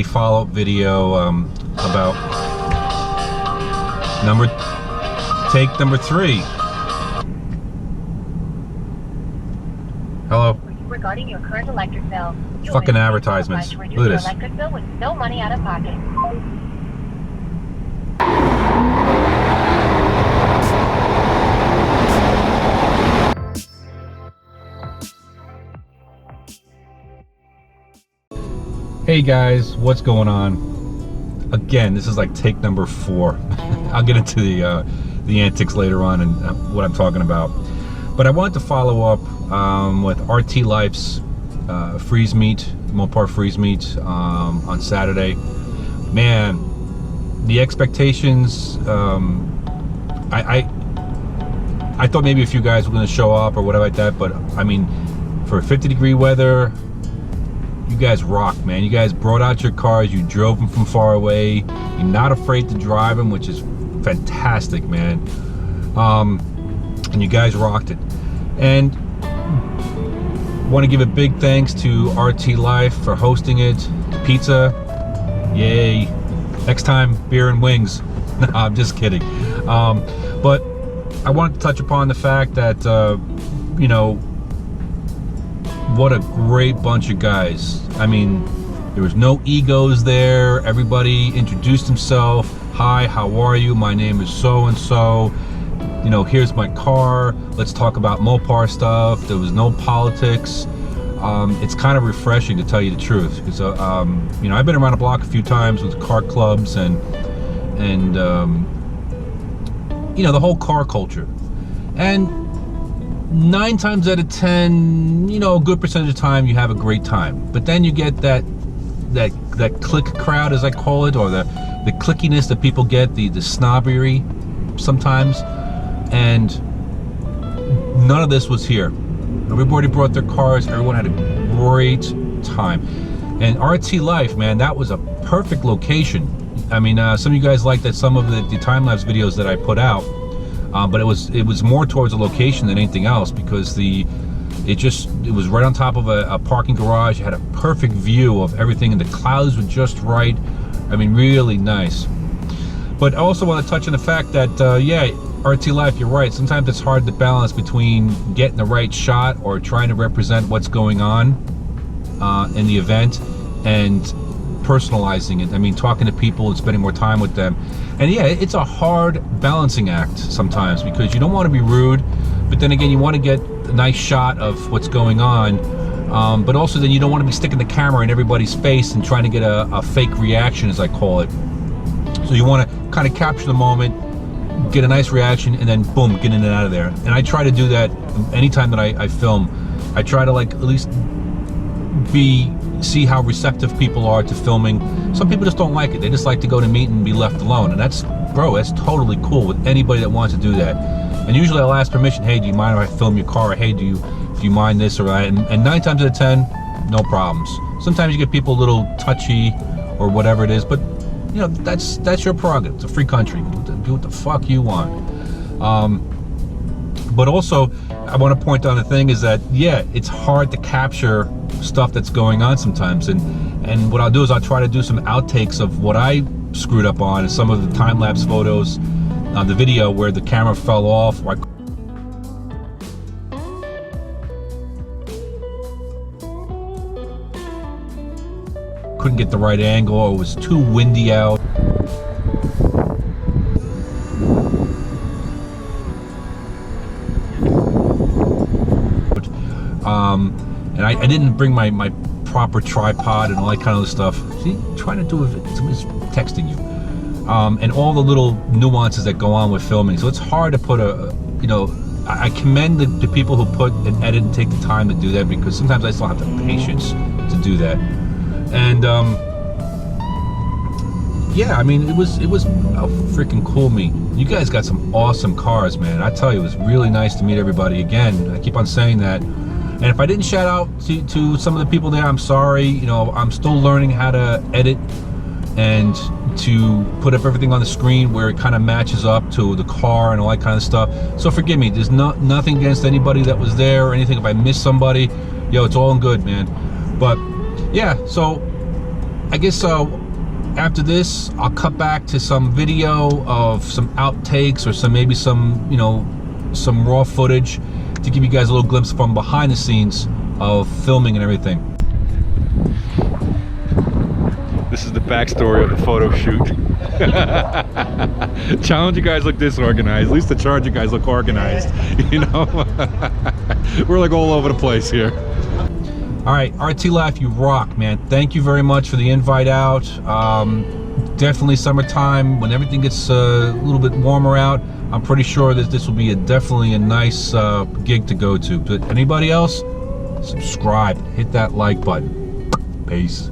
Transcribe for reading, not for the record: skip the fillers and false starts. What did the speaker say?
a follow-up video about take number 3. Hello. Regarding your current electric bill. Fucking advertisements. Look at this. Electric bill with no money out of pocket. Hey guys, what's going on? Again, this is like take number 4. I'll get into the antics later on and what I'm talking about. But I wanted to follow up with RT Life's freeze meet, Mopar freeze meet on Saturday. Man, the expectations, I thought maybe a few guys were going to show up or whatever like that, but I mean, for 50-degree weather, you guys rock, man. You guys brought out your cars, you drove them from far away, you're not afraid to drive them, which is fantastic, man. And you guys rocked it. And want to give a big thanks to RT Life for hosting it. Pizza, yay. Next time, beer and wings. No, I'm just kidding. But I wanted to touch upon the fact that, you know, what a great bunch of guys. I mean, there was no egos there. Everybody introduced himself. Hi, how are you? My name is so-and-so. You know, here's my car. Let's talk about Mopar stuff. There was no politics. It's kind of refreshing, to tell you the truth, because you know, I've been around the block a few times with car clubs and you know, the whole car culture. And 9 times out of 10, you know, a good percentage of the time you have a great time. But then you get that click crowd, as I call it, or the clickiness that people get, the snobbery sometimes. And none of this was here. Everybody brought their cars. Everyone had a great time. And RT Life, man, that was a perfect location. I mean, some of you guys liked that, some of the time-lapse videos that I put out. But it was more towards a location than anything else, because it was right on top of a parking garage. It had a perfect view of everything, and the clouds were just right. I mean, really nice. But I also want to touch on the fact that, yeah, RT Life, you're right. Sometimes it's hard to balance between getting the right shot or trying to represent what's going on in the event and personalizing it. I mean, talking to people and spending more time with them. And yeah, it's a hard balancing act sometimes, because you don't want to be rude, but then again, you want to get a nice shot of what's going on. But also then you don't want to be sticking the camera in everybody's face and trying to get a fake reaction, as I call it. So you want to kind of capture the moment, get a nice reaction, and then boom, get in and out of there. And I try to do that anytime that I film. I try to, like, at least see how receptive people are to filming. Some people just don't like it. They just like to go to meet and be left alone. And that's totally cool with anybody that wants to do that. And usually I'll ask permission. Hey, do you mind if I film your car? Or, hey, do you mind this or that? And 9 times out of 10, no problems. Sometimes you get people a little touchy or whatever it is, but you know, that's your prerogative. It's a free country. Do what the fuck you want. But also, I want to point out the thing is that, yeah, it's hard to capture stuff that's going on sometimes. And what I'll do is I'll try to do some outtakes of what I screwed up on, and some of the time-lapse photos on the video where the camera fell off, or couldn't get the right angle, or it was too windy out. And I didn't bring my proper tripod and all that kind of stuff. See, trying to do it, somebody's texting you. And all the little nuances that go on with filming. So it's hard to put you know, I commend the people who put and edit and take the time to do that, because sometimes I still have the patience to do that. And yeah, I mean, it was a freaking cool meet. You guys got some awesome cars, man. I tell you, it was really nice to meet everybody again. I keep on saying that. And if I didn't shout out to some of the people there, I'm sorry. You know, I'm still learning how to edit and to put up everything on the screen where it kind of matches up to the car and all that kind of stuff. So forgive me. There's nothing against anybody that was there or anything. If I missed somebody, yo, it's all in good, man. But yeah, so I guess after this, I'll cut back to some video of some outtakes or maybe some, you know, some raw footage to give you guys a little glimpse from behind the scenes of filming and everything. This is the backstory of the photo shoot. Challenge you guys look disorganized. At least the charge you guys look organized. You know, we're like all over the place here. All right, RT Life, you rock, man. Thank you very much for the invite out. Definitely summertime when everything gets a little bit warmer out. I'm pretty sure that this will be definitely a nice gig to go to. But anybody else, subscribe, hit that like button. Peace.